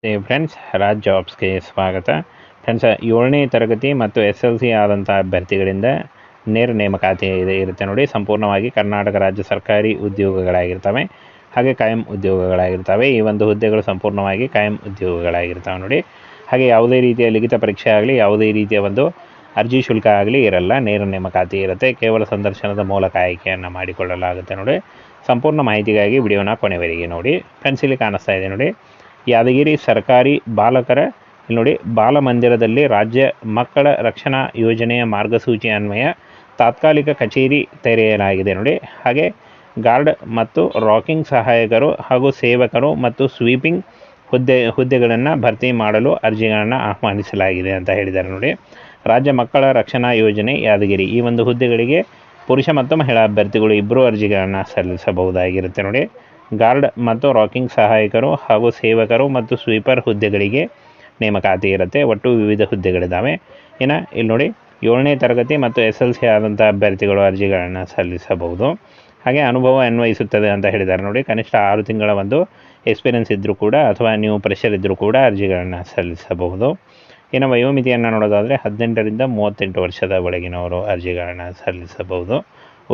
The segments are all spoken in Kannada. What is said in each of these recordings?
ಫ್ರೆಂಡ್ಸ್, ರಾಜ್ ಜಾಬ್ಸ್ಗೆ ಸ್ವಾಗತ. ಫ್ರೆಂಡ್ಸ್, 7ನೇ ತರಗತಿ ಮತ್ತು SLC ಆದಂಥ ಅಭ್ಯರ್ಥಿಗಳಿಂದ ನೇರ ನೇಮಕಾತಿ ಇರುತ್ತೆ ನೋಡಿ. ಸಂಪೂರ್ಣವಾಗಿ ಕರ್ನಾಟಕ ರಾಜ್ಯ ಸರ್ಕಾರಿ ಉದ್ಯೋಗಗಳಾಗಿರ್ತವೆ, ಹಾಗೆ ಕಾಯಂ ಉದ್ಯೋಗಗಳಾಗಿರ್ತವೆ. ಈ ಒಂದು ಹುದ್ದೆಗಳು ಸಂಪೂರ್ಣವಾಗಿ ಕಾಯಂ ಉದ್ಯೋಗಗಳಾಗಿರ್ತವೆ ನೋಡಿ. ಹಾಗೆ ಯಾವುದೇ ರೀತಿಯ ಲಿಖಿತ ಪರೀಕ್ಷೆ ಆಗಲಿ, ಯಾವುದೇ ರೀತಿಯ ಒಂದು ಅರ್ಜಿ ಶುಲ್ಕ ಆಗಲಿ ಇರಲ್ಲ. ನೇರ ನೇಮಕಾತಿ ಇರುತ್ತೆ. ಕೇವಲ ಸಂದರ್ಶನದ ಮೂಲಕ ಆಯ್ಕೆಯನ್ನು ಮಾಡಿಕೊಳ್ಳಲಾಗುತ್ತೆ ನೋಡಿ. ಸಂಪೂರ್ಣ ಮಾಹಿತಿಗಾಗಿ ವಿಡಿಯೋನ ಕೊನೆವರೆಗೆ ನೋಡಿ. ಫ್ರೆಂಡ್ಸ್, ಇಲ್ಲಿ ಕಾಣಿಸ್ತಾ ಇದೆ ನೋಡಿ, ಯಾದಗಿರಿ ಸರ್ಕಾರಿ ಬಾಲಕರ ನೋಡಿ ಬಾಲಮಂದಿರದಲ್ಲಿ ರಾಜ್ಯ ಮಕ್ಕಳ ರಕ್ಷಣಾ ಯೋಜನೆಯ ಮಾರ್ಗಸೂಚಿ ಅನ್ವಯ ತಾತ್ಕಾಲಿಕ ಕಚೇರಿ ತೆರೆಯಲಾಗಿದೆ ನೋಡಿ. ಹಾಗೆ ಗಾರ್ಡ್ ಮತ್ತು ರಾಕಿಂಗ್ ಸಹಾಯಕರು ಹಾಗೂ ಸೇವಕರು ಮತ್ತು ಸ್ವೀಪಿಂಗ್ ಹುದ್ದೆಗಳನ್ನು ಭರ್ತಿ ಮಾಡಲು ಅರ್ಜಿಗಳನ್ನು ಆಹ್ವಾನಿಸಲಾಗಿದೆ ಅಂತ ಹೇಳಿದ್ದಾರೆ ನೋಡಿ. ರಾಜ್ಯ ಮಕ್ಕಳ ರಕ್ಷಣಾ ಯೋಜನೆ ಯಾದಗಿರಿ ಈ ಒಂದು ಹುದ್ದೆಗಳಿಗೆ ಪುರುಷ ಮತ್ತು ಮಹಿಳಾ ಅಭ್ಯರ್ಥಿಗಳು ಇಬ್ಬರು ಅರ್ಜಿಗಳನ್ನು ಸಲ್ಲಿಸಬಹುದಾಗಿರುತ್ತೆ ನೋಡಿ. ಗಾರ್ಡ್ ಮತ್ತು ರಾಕಿಂಗ್ ಸಹಾಯಕರು ಹಾಗೂ ಸೇವಕರು ಮತ್ತು ಸ್ವೀಪರ್ ಹುದ್ದೆಗಳಿಗೆ ನೇಮಕಾತಿ ಇರುತ್ತೆ. ಒಟ್ಟು ವಿವಿಧ ಹುದ್ದೆಗಳಿದ್ದಾವೆ. ಇನ್ನು ಇಲ್ಲಿ ನೋಡಿ, 7ನೇ ತರಗತಿ ಮತ್ತು SLC ಆದಂಥ ಅಭ್ಯರ್ಥಿಗಳು ಅರ್ಜಿಗಳನ್ನು ಸಲ್ಲಿಸಬಹುದು. ಹಾಗೆ ಅನುಭವ ಅನ್ವಯಿಸುತ್ತದೆ ಅಂತ ಹೇಳಿದ್ದಾರೆ ನೋಡಿ. ಕನಿಷ್ಠ 6 ತಿಂಗಳ ಒಂದು ಎಕ್ಸ್ಪೀರಿಯನ್ಸ್ ಇದ್ದರೂ ಕೂಡ ಅಥವಾ ನೀವು ಪ್ರೆಷರ್ ಇದ್ದರೂ ಕೂಡ ಅರ್ಜಿಗಳನ್ನು ಸಲ್ಲಿಸಬಹುದು. ಇನ್ನು ವಯೋಮಿತಿಯನ್ನು ನೋಡೋದಾದರೆ 18ರಿಂದ 38 ವರ್ಷದ ಒಳಗಿನವರು ಅರ್ಜಿಗಳನ್ನು ಸಲ್ಲಿಸಬಹುದು.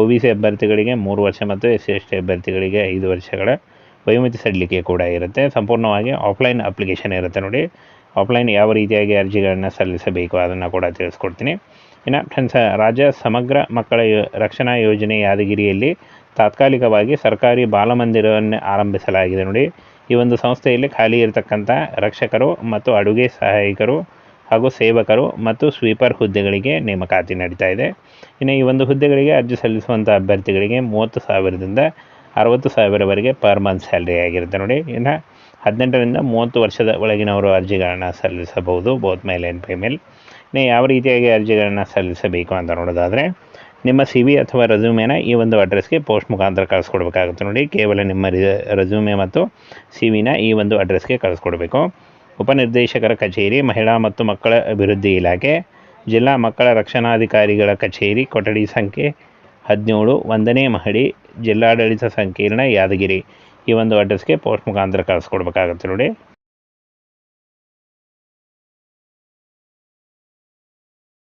OBC ಅಭ್ಯರ್ಥಿಗಳಿಗೆ 3 ವರ್ಷ ಮತ್ತು SC/ST ಅಭ್ಯರ್ಥಿಗಳಿಗೆ 5 ವರ್ಷಗಳ ವಯೋಮಿತಿ ಸಡಿಲಿಕೆ ಕೂಡ ಇರುತ್ತೆ. ಸಂಪೂರ್ಣವಾಗಿ ಆಫ್ಲೈನ್ ಅಪ್ಲಿಕೇಶನ್ ಇರುತ್ತೆ ನೋಡಿ. ಆಫ್ಲೈನ್ ಯಾವ ರೀತಿಯಾಗಿ ಅರ್ಜಿಗಳನ್ನು ಸಲ್ಲಿಸಬೇಕು ಅದನ್ನು ಕೂಡ ತಿಳಿಸ್ಕೊಡ್ತೀನಿ. ಇನ್ನು ಫ್ರೆಂಡ್ಸ್, ರಾಜ್ಯ ಸಮಗ್ರ ಮಕ್ಕಳ ರಕ್ಷಣಾ ಯೋಜನೆ ಯಾದಗಿರಿಯಲ್ಲಿ ತಾತ್ಕಾಲಿಕವಾಗಿ ಸರ್ಕಾರಿ ಬಾಲಮಂದಿರವನ್ನು ಆರಂಭಿಸಲಾಗಿದೆ ನೋಡಿ. ಈ ಒಂದು ಸಂಸ್ಥೆಯಲ್ಲಿ ಖಾಲಿ ಇರತಕ್ಕಂಥ ರಕ್ಷಕರು ಮತ್ತು ಅಡುಗೆ ಸಹಾಯಕರು ಹಾಗೂ ಸೇವಕರು ಮತ್ತು ಸ್ವೀಪರ್ ಹುದ್ದೆಗಳಿಗೆ ನೇಮಕಾತಿ ನಡೀತಾ ಇದೆ. ಇನ್ನು ಈ ಒಂದು ಹುದ್ದೆಗಳಿಗೆ ಅರ್ಜಿ ಸಲ್ಲಿಸುವಂಥ ಅಭ್ಯರ್ಥಿಗಳಿಗೆ 30,000ದಿಂದ 60,000ವರೆಗೆ ಪರ್ ಮಂತ್ ಸ್ಯಾಲ್ರಿ ಆಗಿರುತ್ತೆ ನೋಡಿ. ಇನ್ನು 18ರಿಂದ 30 ವರ್ಷದ ಒಳಗಿನವರು ಅರ್ಜಿಗಳನ್ನು ಸಲ್ಲಿಸಬಹುದು, ಬೋತ್ ಮೇಲ್ ಆ್ಯಂಡ್ ಫಿಮೇಲ್. ಇನ್ನು ಯಾವ ರೀತಿಯಾಗಿ ಅರ್ಜಿಗಳನ್ನು ಸಲ್ಲಿಸಬೇಕು ಅಂತ ನೋಡೋದಾದರೆ, ನಿಮ್ಮ CV ಅಥವಾ ರೆಸ್ಯೂಮೇನ ಈ ಒಂದು ಅಡ್ರೆಸ್ಗೆ ಪೋಸ್ಟ್ ಮುಖಾಂತರ ಕಳಿಸ್ಕೊಡ್ಬೇಕಾಗುತ್ತೆ ನೋಡಿ. ಕೇವಲ ನಿಮ್ಮ ರೆಸ್ಯೂಮೆ ಮತ್ತು CVನ ಈ ಒಂದು ಅಡ್ರೆಸ್ಗೆ ಕಳಿಸ್ಕೊಡ್ಬೇಕು. ಉಪನಿರ್ದೇಶಕರ ಕಚೇರಿ, ಮಹಿಳಾ ಮತ್ತು ಮಕ್ಕಳ ಅಭಿವೃದ್ಧಿ ಇಲಾಖೆ, ಜಿಲ್ಲಾ ಮಕ್ಕಳ ರಕ್ಷಣಾಧಿಕಾರಿಗಳ ಕಚೇರಿ, ಕೊಠಡಿ ಸಂಖ್ಯೆ 17, 1ನೇ ಮಹಡಿ, ಜಿಲ್ಲಾಡಳಿತ ಸಂಕೀರ್ಣ, ಯಾದಗಿರಿ ಈ ಒಂದು ಅಡ್ರೆಸ್ಗೆ ಪೋಸ್ಟ್ ಮುಖಾಂತರ ಕಳಿಸ್ಕೊಡ್ಬೇಕಾಗುತ್ತೆ ನೋಡಿ.